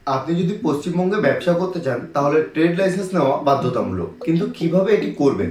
আপনি যদি পশ্চিমবঙ্গে ব্যবসা করতে চান তাহলে ট্রেড লাইসেন্স নেওয়া বাধ্যতামূলক, কিন্তু কিভাবে এটি করবেন,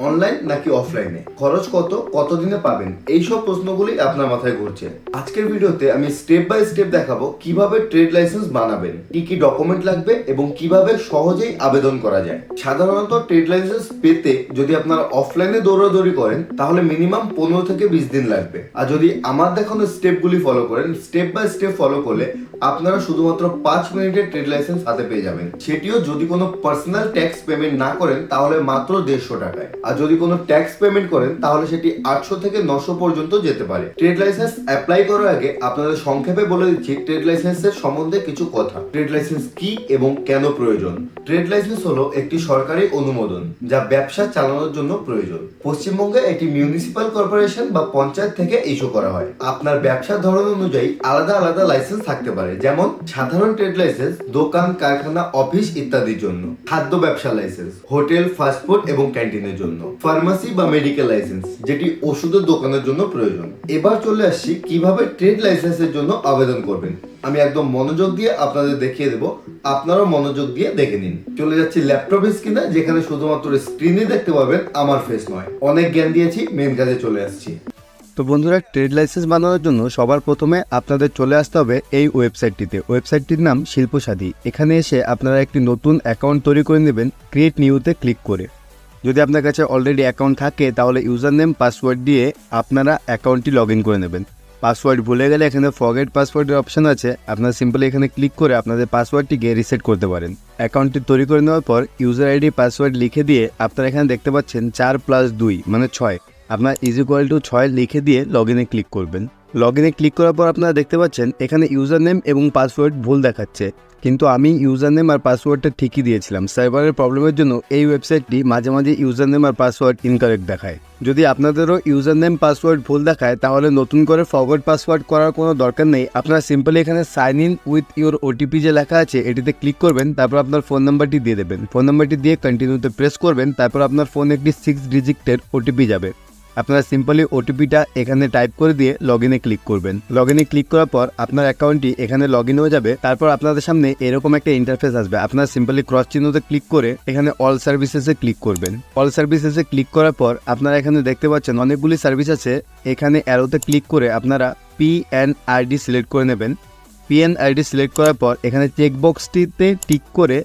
অনলাইন নাকি অফলাইনে, খরচ কত, কতদিনে পাবেন, এইসব প্রশ্নগুলি আপনার মাথায় ঘুরছে। আজকের ভিডিওতে আমি স্টেপ বাই স্টেপ দেখাবো কিভাবে ট্রেড লাইসেন্স বানাবেন, কি কি ডকুমেন্ট লাগবে এবং কিভাবে সহজেই আবেদন করা যায়। সাধারণত ট্রেড লাইসেন্স পেতে যদি আপনারা অফলাইনে দৌড়াদৌড়ি করেন তাহলে মিনিমাম 15 থেকে 20 দিন লাগবে, আর যদি আমার দেখানো স্টেপগুলি ফলো করেন, স্টেপ বাই স্টেপ ফলো করলে আপনারা শুধুমাত্র 5 মিনিটে ট্রেড লাইসেন্স হাতে পেয়ে যাবেন। সেটিও যদি কোনো পার্সোনাল ট্যাক্স পেমেন্ট না করেন তাহলে মাত্র 150 টাকায়, আর যদি কোনো ট্যাক্স পেমেন্ট করেন তাহলে সেটি 800 থেকে 900 পর্যন্ত যেতে পারে। ট্রেড লাইসেন্স অ্যাপ্লাই করার আগে আপনাদের সংক্ষেপে বলে দিচ্ছি ট্রেড লাইসেন্সের সম্বন্ধে কিছু কথা। ট্রেড লাইসেন্স কি এবং কেন প্রয়োজন? ট্রেড লাইসেন্স হলো একটি সরকারি অনুমোদন যা ব্যবসা চালানোর জন্য প্রয়োজন। পশ্চিমবঙ্গে এটি মিউনিসিপাল কর্পোরেশন বা পঞ্চায়েত থেকে ইস্যু করা হয়। আপনার ব্যবসার ধরন অনুযায়ী আলাদা আলাদা লাইসেন্স থাকতে পারে, যেমন সাধারণ ট্রেড লাইসেন্স দোকান, কারখানা, অফিস ইত্যাদির জন্য, খাদ্য ব্যবসা লাইসেন্স হোটেল, ফাস্টফুড এবং ক্যান্টিনের জন্য, ফার্মাসি বা মেডিকেল লাইসেন্স যেটি ওষুধের দোকানের জন্য প্রয়োজন। এবার চলে আসছি কিভাবে ট্রেড লাইসেন্সের জন্য আবেদন করবেন। আমি একদম মনোযোগ দিয়ে আপনাদের দেখিয়ে দেবো, আপনারাও মনোযোগ দিয়ে দেখে নিন। চলে যাচ্ছি ল্যাপটপ স্ক্রিনে, যেখানে শুধুমাত্র স্ক্রিনে দেখতে পাবেন, আমার ফেস নয়। অনেক জ্ঞান দিয়েছি, মেন কাজে চলে আসছি। তো বন্ধুরা, ট্রেড লাইসেন্স বানানোর জন্য সবার প্রথমে আপনাদের চলে আসতে হবে এই ওয়েবসাইটটিতে। ওয়েবসাইটটির নাম শিল্পসাধী। এখানে এসে আপনারা একটি নতুন অ্যাকাউন্ট তৈরি করে নেবেন ক্রিয়েট নিউতে ক্লিক করে। যদি আপনার কাছে অলরেডি অ্যাকাউন্ট থাকে তাহলে ইউজার নেম পাসওয়ার্ড দিয়ে আপনারা অ্যাকাউন্টটি লগ ইন করে নেবেন। পাসওয়ার্ড ভুলে গেলে এখানে ফরগেট পাসওয়ার্ডের অপশন আছে, আপনারা সিম্পলি এখানে ক্লিক করে আপনাদের পাসওয়ার্ডটিকে রিসেট করতে পারেন। অ্যাকাউন্টটি তৈরি করে নেওয়ার পর ইউজার আইডি পাসওয়ার্ড লিখে দিয়ে আপনারা এখানে দেখতে পাচ্ছেন 4+2 মানে 6, আপনার =6 লিখে দিয়ে লগ ইনে ক্লিক করবেন। লগ ইনে ক্লিক করার পর আপনারা দেখতে পাচ্ছেন এখানে ইউজার নেম এবং পাসওয়ার্ড ভুল দেখাচ্ছে, কিন্তু আমি ইউজার নেম আর পাসওয়ার্ডটা ঠিকই দিয়েছিলাম। সার্ভারের প্রবলেমের জন্য এই ওয়েবসাইটটি মাঝে মাঝে ইউজার নেম আর পাসওয়ার্ড ইনকারেক্ট দেখায়। যদি আপনাদেরও ইউজার নেম পাসওয়ার্ড ভুল দেখায় তাহলে নতুন করে ফরগট পাসওয়ার্ড করার কোনো দরকার নেই। আপনারা সিম্পলি এখানে sign in with your OTP যে লেখা আছে এটিতে ক্লিক করবেন, তারপর আপনার ফোন নাম্বারটি দিয়ে দেবেন। ফোন নাম্বারটি দিয়ে কন্টিনিউতে প্রেস করবেন, তারপর আপনার ফোনে একটি 6 ডিজিটের ওটিপি যাবে। আপনারা সিম্পলি ওটিপিটা এখানে টাইপ করে দিয়ে লগ ইনে ক্লিক করবেন। লগ ইনে ক্লিক করার পর আপনার অ্যাকাউন্টটি এখানে লগ ইন হয়ে যাবে। তারপর আপনাদের সামনে এরকম একটা ইন্টারফেস আসবে। আপনারা সিম্পলি ক্রস চিহ্নতে ক্লিক করে এখানে অল সার্ভিসেসে ক্লিক করবেন। অল সার্ভিসেসে ক্লিক করার পর আপনারা এখানে দেখতে পাচ্ছেন অনেকগুলি সার্ভিস আছে। এখানে অ্যারোতে ক্লিক করে আপনারা পিএনআইডি সিলেক্ট করে নেবেন। পিএনআইডি সিলেক্ট করার পর এখানে চেকবক্সটিতে টিক করে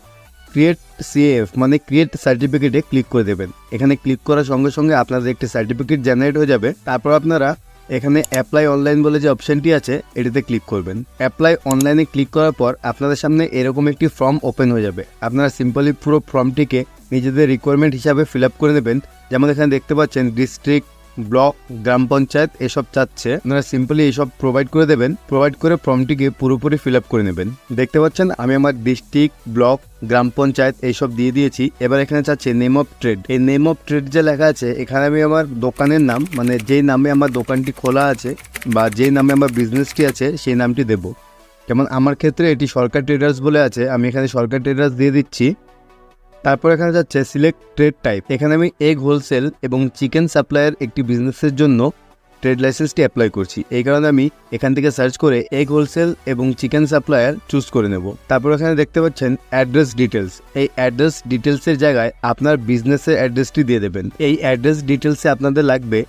ক্রিয়েট সিএফ মানে ক্রিয়েট সার্টিফিকেটে ক্লিক করে দেবেন। এখানে ক্লিক করার সঙ্গে সঙ্গে আপনাদের একটি সার্টিফিকেট জেনারেট হয়ে যাবে। তারপর আপনারা এখানে অ্যাপ্লাই অনলাইন বলে যে অপশনটি আছে এটিতে ক্লিক করবেন। অ্যাপ্লাই অনলাইনে ক্লিক করার পর আপনাদের সামনে এরকম একটি ফর্ম ওপেন হয়ে যাবে। আপনারা সিম্পলি পুরো ফর্মটিকে নিজেদের রিকোয়ারমেন্ট হিসাবে ফিল আপ করে নেবেন। যেমন এখানে দেখতে পাচ্ছেন ডিস্ট্রিক্ট, ব্লক, গ্রাম পঞ্চায়েত এসব চাচ্ছে, আপনারা সিম্পলি এইসব প্রোভাইড করে দেবেন। প্রোভাইড করে ফর্মটিকে পুরোপুরি ফিল আপ করে নেবেন। দেখতে পাচ্ছেন আমি আমার ডিস্ট্রিক্ট, ব্লক, গ্রাম পঞ্চায়েত এইসব দিয়ে দিয়েছি। এবার এখানে চাচ্ছে নেম অফ ট্রেড। এই নেম অফ ট্রেড যে লেখা আছে এখানে আমি আমার দোকানের নাম মানে যেই নামে আমার দোকানটি খোলা আছে বা যেই নামে আমার বিজনেসটি আছে সেই নামটি দেব। যেমন আমার ক্ষেত্রে এটি সরকার ট্রেডার্স বলে আছে, আমি এখানে সরকার ট্রেডার্স দিয়ে দিচ্ছি। তারপর এখানে যাচ্ছে সিলেক্ট ট্রেড টাইপ। এখানে আমি এগ হোলসেল এবং চিকেন সাপ্লাইয়ের একটি বিজনেসের জন্য ট্রেড লাইসেন্সটি অ্যাপ্লাই করছি। এই কারণে আমি এখান থেকে সার্চ করে এগ হোলসেল এবং চিকেন সাপ্লায়ার চুজ করে নেব। তারপর এখানে দেখতে পাচ্ছেন অ্যাড্রেস ডিটেলস। এই অ্যাড্রেস ডিটেলসের জায়গায় আপনার বিজনেসের অ্যাড্রেসটি দিয়ে দেবেন। এই অ্যাড্রেস ডিটেলসে আপনাদের লাগবে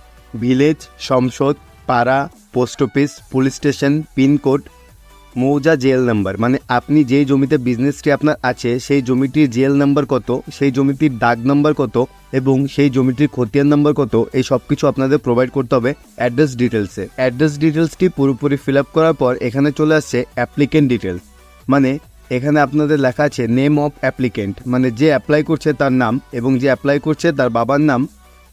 ভিলেজ, সংসদ, পাড়া, post office, police station, pin code, মৌজা, জেএল নাম্বার মানে আপনি যেই জমিতে বিজনেসটি আপনার আছে সেই জমিটির জেএল নাম্বার কত, সেই জমিটির দাগ নাম্বার কত এবং সেই জমিটির খতিয়ান নাম্বার কত, এই সব কিছু আপনাদের প্রোভাইড করতে হবে অ্যাড্রেস ডিটেলসে। অ্যাড্রেস ডিটেলসটি পুরোপুরি ফিল আপ করার পর এখানে চলে আসছে অ্যাপ্লিকেন্ট ডিটেলস। মানে এখানে আপনাদের লেখা আছে নেম অফ অ্যাপ্লিকেন্ট মানে যে অ্যাপ্লাই করছে তার নাম এবং যে অ্যাপ্লাই করছে তার বাবার নাম।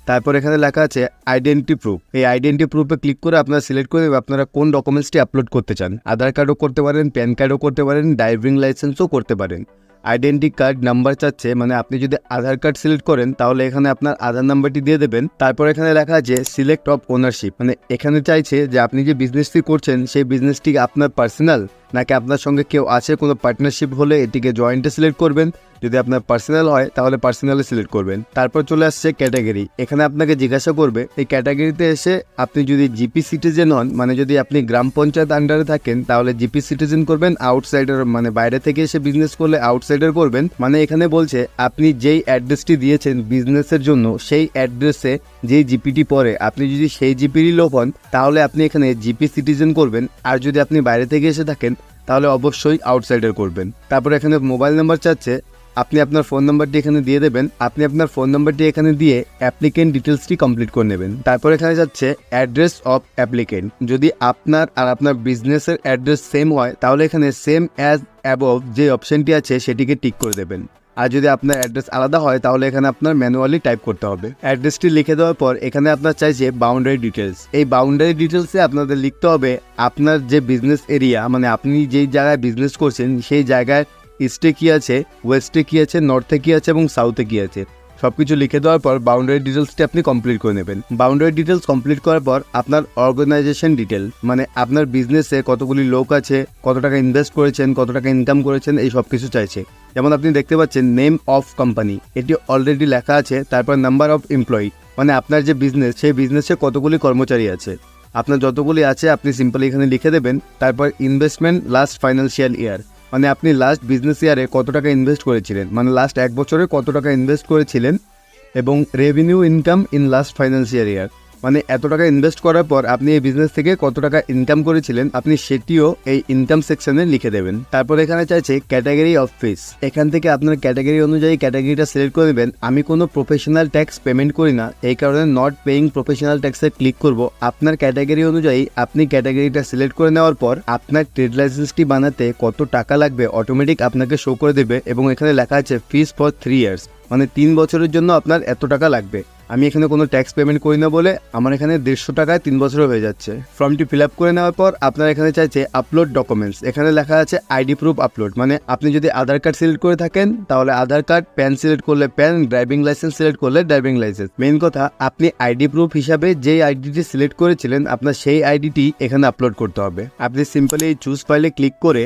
তারপর এখানে লেখা আছে আইডেন্টি প্রুফ। এই আইডেন্টি প্রুফে ক্লিক করে আপনারা সিলেক্ট করে আপনারা কোন ডকুমেন্টসটি আপলোড করতে চান। আধার কার্ডও করতে পারেন, প্যান কার্ডও করতে পারেন, ড্রাইভিং লাইসেন্সও করতে পারেন। আইডেন্টি কার্ড নাম্বার চাচ্ছে, মানে আপনি যদি আধার কার্ড সিলেক্ট করেন তাহলে এখানে আপনার আধার নাম্বারটি দিয়ে দেবেন। তারপর এখানে লেখা আছে সিলেক্ট অফ ওনারশিপ, মানে এখানে চাইছে যে আপনি যে বিজনেসটি করছেন সেই বিজনেসটি আপনার পার্সোনাল নাকি আপনার সঙ্গে কেউ আছে কোনো পার্টনারশিপ হলে এটিকে জয়েন্টে সিলেক্ট করবেন, যদি আপনার পার্সোনাল হয় তাহলে পার্সোনালে সিলেক্ট করবেন। তারপর চলে আসছে ক্যাটাগরি। এখানে আপনাকে জিজ্ঞাসা করবে এই ক্যাটাগরিতে এসে আপনি যদি জিপি সিটিজেন হন, মানে যদি আপনি গ্রাম পঞ্চায়েত আন্ডারে থাকেন তাহলে জিপি সিটিজেন করবেন, আউটসাইডার মানে বাইরে থেকে এসে বিজনেস করলে আউটসাইডার করবেন। মানে এখানে বলছে আপনি যেই অ্যাড্রেসটি দিয়েছেন বিজনেসের জন্য সেই অ্যাড্রেসে যেই জিপিটি পড়ে আপনি যদি সেই জিপিরই লোক হন তাহলে আপনি এখানে জিপি সিটিজেন করবেন, আর যদি আপনি বাইরে থেকে এসে থাকেন তাহলে অবশ্যই আউটসাইডার করবেন। তারপর এখানে মোবাইল নাম্বার চাচ্ছে, আপনি আপনার ফোন নাম্বারটি এখানে দিয়ে দেবেন। আপনি আপনার ফোন নাম্বারটি এখানে দিয়ে অ্যাপ্লিকেন্ট ডিটেলসটি কমপ্লিট করে নেবেন। তারপর এখানে যাচ্ছে অ্যাড্রেস অফ অ্যাপ্লিকেন্ট। যদি আপনার আর আপনার বিজনেসের অ্যাড্রেস সেম হয় তাহলে এখানে সেম অ্যাজ অ্যাবভ যে অপশনটি আছে সেটিকে টিক করে দেবেন। আর যদি আপনার অ্যাড্রেস আলাদা হয় তাহলে এখানে আপনার ম্যানুয়ালি টাইপ করতে হবে। অ্যাড্রেসটি লিখে দেওয়ার পর এখানে আপনার চাইছে বাউন্ডারি ডিটেলস। এই বাউন্ডারি ডিটেলসে আপনাদের লিখতে হবে আপনার যে বিজনেস এরিয়া, মানে আপনি যেই জায়গায় বিজনেস করছেন সেই জায়গায় ইস্টে কী আছে, ওয়েস্টে কী আছে, নর্থে কী আছে এবং সাউথে কী আছে, সব কিছু লিখে দেওয়ার পর বাউন্ডারি ডিটেলসটি আপনি কমপ্লিট করে নেবেন। বাউন্ডারি ডিটেলস কমপ্লিট করার পর আপনার অর্গানাইজেশন ডিটেল, মানে আপনার বিজনেসে কতগুলি লোক আছে, কত টাকা ইনভেস্ট করেছেন, কত টাকা ইনকাম করেছেন, এই সব কিছু চাইছে। যেমন আপনি দেখতে পাচ্ছেন নেম অফ কোম্পানি, এটি অলরেডি লেখা আছে। তারপর নাম্বার অফ এমপ্লয়ি, মানে আপনার যে বিজনেস সেই বিজনেসে কতগুলি কর্মচারী আছে, আপনার যতগুলি আছে আপনি সিম্পলি এখানে লিখে দেবেন। তারপর ইনভেস্টমেন্ট লাস্ট ফাইন্যান্সিয়াল ইয়ার, মানে আপনি লাস্ট বিজনেস ইয়ারে কত টাকা ইনভেস্ট করেছিলেন, মানে লাস্ট এক বছরে কত টাকা ইনভেস্ট করেছিলেন। এবং revenue income in last financial year, মানে এত টাকা ইনভেস্ট করার পর আপনি এই বিজনেস থেকে কত টাকা ইনকাম করেছিলেন আপনি সেটিও এই ইনকাম সেকশনে লিখে দেবেন। তারপর এখানে চাইছে ক্যাটাগরি অফ ফিস। এখান থেকে আপনার ক্যাটাগরি অনুযায়ী ক্যাটাগরিটা সিলেক্ট করে দেবেন। আমি কোনো প্রফেশনাল ট্যাক্স পেমেন্ট করি না, এই কারণে নট পেইং প্রফেশনাল ট্যাক্সে ক্লিক করব। আপনার ক্যাটাগরি অনুযায়ী আপনি ক্যাটাগরিটা সিলেক্ট করে নেওয়ার পর আপনার ট্রেড লাইসেন্সটি বানাতে কত টাকা লাগবে অটোমেটিক আপনাকে শো করে দেবে, এবং এখানে লেখা আছে ফিস ফর 3 ইয়ার্স, মানে 3 বছরের জন্য আপনার এত টাকা লাগবে। আমি এখানে কোনো ট্যাক্স পেমেন্ট করি না বলে আমার এখানে 150 টাকায় 3 বছর হয়ে যাচ্ছে। ফর্মটি ফিল আপ করে নেওয়ার পর আপনার এখানে চাইছে আপলোড ডকুমেন্টস। এখানে লেখা আছে আইডি প্রুফ আপলোড, মানে আপনি যদি আধার কার্ড সিলেক্ট করে থাকেন তাহলে আধার কার্ড, প্যান সিলেক্ট করলে প্যান, ড্রাইভিং লাইসেন্স সিলেক্ট করলে ড্রাইভিং লাইসেন্স। মেইন কথা আপনি আইডি প্রুফ হিসাবে যেই আইডিটি সিলেক্ট করেছিলেন আপনার সেই আইডিটি এখানে আপলোড করতে হবে। আপনি সিম্পলি এই চুজ ফাইলে ক্লিক করে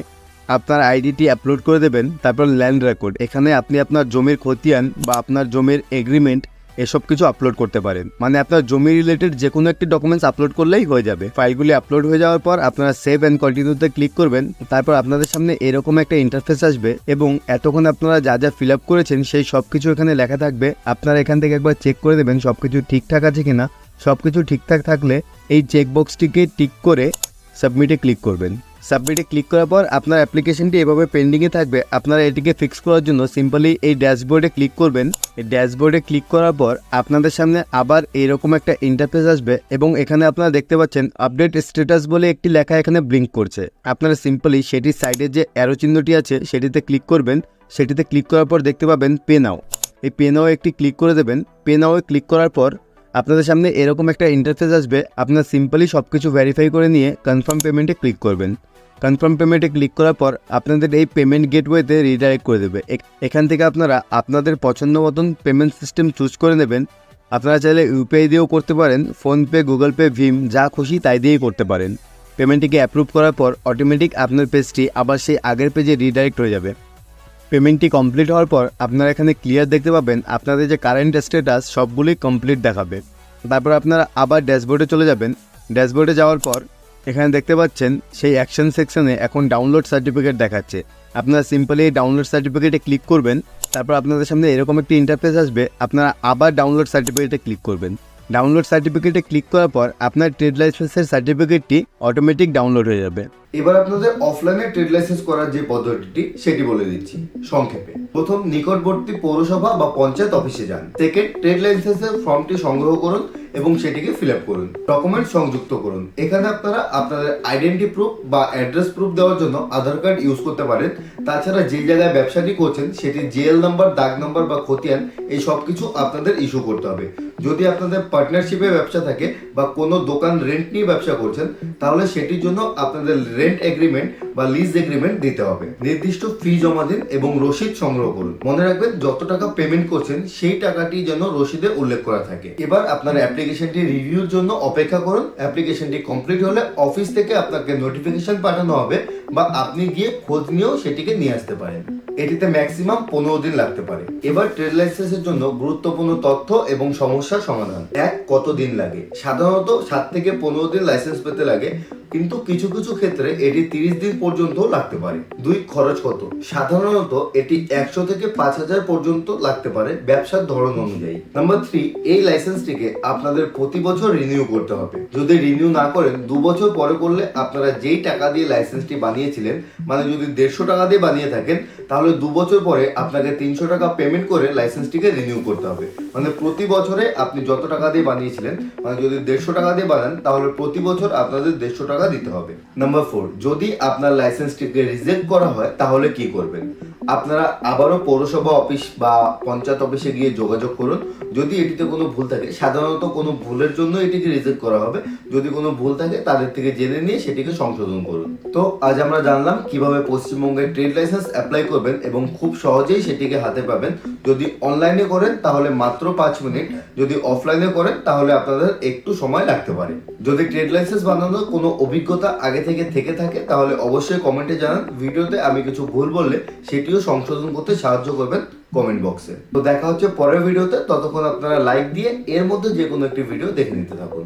আপনার আইডিটি আপলোড করে দেবেন। তারপর ল্যান্ড রেকর্ড, এখানে আপনি আপনার জমির খতিয়ান বা আপনার জমির এগ্রিমেন্ট এসব কিছু আপলোড করতে পারেন, মানে আপনার জমি রিলেটেড যে কোনো একটি ডকুমেন্টস আপলোড করলেই হয়ে যাবে। ফাইলগুলি আপলোড হয়ে যাওয়ার পর আপনারা সেভ অ্যান্ড কন্টিনিউতে ক্লিক করবেন। তারপর আপনাদের সামনে এরকম একটা ইন্টারফেস আসবে এবং এতক্ষণ আপনারা যা যা ফিল আপ করেছেন সেই সব কিছু এখানে লেখা থাকবে। আপনারা এখান থেকে একবার চেক করে দেবেন সব কিছু ঠিকঠাক আছে কিনা। সব কিছু ঠিকঠাক থাকলে এই চেকবক্সটিকে টিক করে সাবমিটে ক্লিক করবেন। সাবমিটে ক্লিক করার পর আপনার অ্যাপ্লিকেশনটি এভাবে পেন্ডিংয়ে থাকবে। আপনারা এটিকে ফিক্স করার জন্য সিম্পলি এই ড্যাশবোর্ডে ক্লিক করবেন। এই ড্যাশবোর্ডে ক্লিক করার পর আপনাদের সামনে আবার এইরকম একটা ইন্টারফেস আসবে এবং এখানে আপনারা দেখতে পাচ্ছেন আপডেট স্ট্যাটাস বলে একটি লেখা এখানে ব্লিঙ্ক করছে। আপনারা সিম্পলি সেটির সাইডে যে অ্যারো চিহ্নটি আছে সেটিতে ক্লিক করবেন। সেটিতে ক্লিক করার পর দেখতে পাবেন পে নাও, এই পে নাও একটি ক্লিক করে দেবেন। পে নাও ক্লিক করার পর আপনাদের সামনে এরকম একটা ইন্টারফেস আসবে। আপনারা সিম্পলি সব কিছু ভেরিফাই করে নিয়ে কনফার্ম পেমেন্টে ক্লিক করবেন। কনফার্ম পেমেন্টে ক্লিক করার পর আপনাদের এই পেমেন্ট গেটওয়েতে রিডাইরেক্ট করে দেবে। এখান থেকে আপনারা আপনাদের পছন্দ মতন পেমেন্ট সিস্টেম চুজ করে নেবেন। আপনারা চাইলে ইউপিআই দিয়েও করতে পারেন, ফোনপে, গুগল পে, ভিম যা খুশি তাই দিয়েই করতে পারেন। পেমেন্টটিকে অ্যাপ্রুভ করার পর অটোমেটিক আপনার পেজটি আবার সেই আগের পেজে রিডাইরেক্ট হয়ে যাবে। পেমেন্টটি কমপ্লিট হওয়ার পর আপনারা এখানে ক্লিয়ার দেখতে পাবেন আপনাদের যে কারেন্ট স্ট্যাটাস সবগুলি কমপ্লিট দেখাবে। তারপর আপনারা আবার ড্যাশবোর্ডে চলে যাবেন। ড্যাশবোর্ডে যাওয়ার পর এখানে দেখতে পাচ্ছেন সেই অ্যাকশন সেকশনে এখন ডাউনলোড সার্টিফিকেট দেখাচ্ছে। আপনারা সিম্পলি এই ডাউনলোড সার্টিফিকেটে ক্লিক করবেন। তারপর আপনাদের সামনে এরকম একটি ইন্টারফেস আসবে। আপনারা আবার ডাউনলোড সার্টিফিকেটে ক্লিক করবেন। ডাউনলোড সার্টিফিকেটে ক্লিক করার পর আপনার ট্রেড লাইসেন্সের সার্টিফিকেটটি অটোমেটিক ডাউনলোড হয়ে যাবে। এবার আপনাদের অফলাইনে ট্রেড লাইসেন্স করার যে পদ্ধতিটি সেটি বলে দিচ্ছি সংক্ষেপে। প্রথম, নিকটবর্তী পৌরসভা বা পঞ্চায়েত অফিসে যান। সেকেন্ড, ট্রেড লাইসেন্সের ফর্মটি সংগ্রহ করুন এবং সেটিকে ফিল আপ করুন। ডকুমেন্ট সংযুক্ত করুন। এখানে আপনারা আপনাদের আইডেন্টি প্রুফ বা অ্যাড্রেস প্রুফ দেওয়ার জন্য আধার কার্ড ইউজ করতে পারেন। তাছাড়া যে জায়গায় ব্যবসাটি করছেন সেটি জিএল নাম্বার, দাগ নাম্বার বা খতিয়ান এই সব কিছু আপনাদের ইস্যু করতে হবে। যদি আপনাদের পার্টনারশিপে ব্যবসা থাকে বা কোনো দোকান রেন্ট নিয়ে ব্যবসা করছেন তাহলে সেটির জন্য আপনাদের রেন্ট এগ্রিমেন্ট বা লিজ এগ্রিমেন্ট দিতে হবে। নির্দিষ্ট ফি জমা দিন এবং রসিদ সংগ্রহ করুন। মনে রাখবেন যত টাকা পেমেন্ট করছেন সেই টাকাটি যেন রসিদে উল্লেখ করা থাকে। এবার আপনার অ্যাপ্লিকেশন অ্যাপ্লিকেশনটি রিভিউর জন্য অপেক্ষা করুন। অ্যাপ্লিকেশনটি কমপ্লিট হলে অফিস থেকে আপনাকে নোটিফিকেশন পাঠানো হবে বা আপনি গিয়ে খোঁজ নিয়েও সেটিকে নিয়ে আসতে পারেন। এটিতে ম্যাক্সিমাম 15 দিন লাগতে পারে। এবার ট্রেড লাইসেন্সের জন্য গুরুত্বপূর্ণ তথ্য এবং সমস্যার সমাধান। 1. কত দিন লাগে? সাধারণত 7 থেকে 15 দিন লাইসেন্স পেতে লাগে, কিন্তু কিছু কিছু ক্ষেত্রে এটি 30 দিন পর্যন্ত লাগতে পারে। 2. খরচ কত? সাধারণত এটি 100 থেকে 5000 পর্যন্ত লাগতে পারে ব্যবসার ধরন অনুযায়ী। নাম্বার 3, এই লাইসেন্সটিকে আপনাদের প্রতি বছর রিনিউ করতে হবে। যদি রিনিউ না করেন 2 বছর পরে করলে আপনারা যেই টাকা দিয়ে লাইসেন্সটি বানিয়েছিলেন, মানে যদি 150 টাকা দিয়ে বানিয়ে থাকেন, তাহলে 2 বছর পরে আপনাকে 300 টাকা পেমেন্ট করে লাইসেন্সটিকে রিনিউ করতে হবে। মানে প্রতি বছরে আপনি যত টাকা দিয়ে বানিয়েছিলেন, মানে যদি 150 টাকা দিয়ে বানান, তাহলে প্রতি বছর আপনাদের 150 টাকা দিতে হবে। নাম্বার 4, যদি আপনার লাইসেন্সটিকে রিজেক্ট করা হয় তাহলে কি করবেন? আপনারা আবারও পৌরসভা অফিস বা পঞ্চায়েত অফিসে গিয়ে যোগাযোগ করুন। যদি এটিতে কোনো ভুল থাকে, সাধারণত কোনো ভুলের জন্য এটিকে রিজেক্ট করা হবে। যদি কোনো ভুল থাকে তাদের থেকে জেনে নিয়ে সেটিকে সংশোধন করুন। তো আজ আমরা জানলাম কিভাবে পশ্চিমবঙ্গের ট্রেড লাইসেন্স অ্যাপ্লাই করবেন এবং খুব সহজেই সেটিকে হাতে পাবেন। যদি অনলাইনে করেন তাহলে মাত্র 5 মিনিট, যদি অফলাইনে করেন তাহলে আপনাদের একটু সময় লাগতে পারে। যদি ট্রেড লাইসেন্স বানানোর কোনো অভিজ্ঞতা আগে থেকে থাকে তাহলে অবশ্যই কমেন্টে জানান। ভিডিওতে আমি কিছু ভুল বললে সেটিও সংশোধন করতে সাহায্য করবেন কমেন্ট বক্সে। তো দেখা হচ্ছে পরের ভিডিওতে। ততক্ষণ আপনারা লাইক দিয়ে এর মধ্যে যে কোনো একটি ভিডিও দেখে নিতে থাকুন।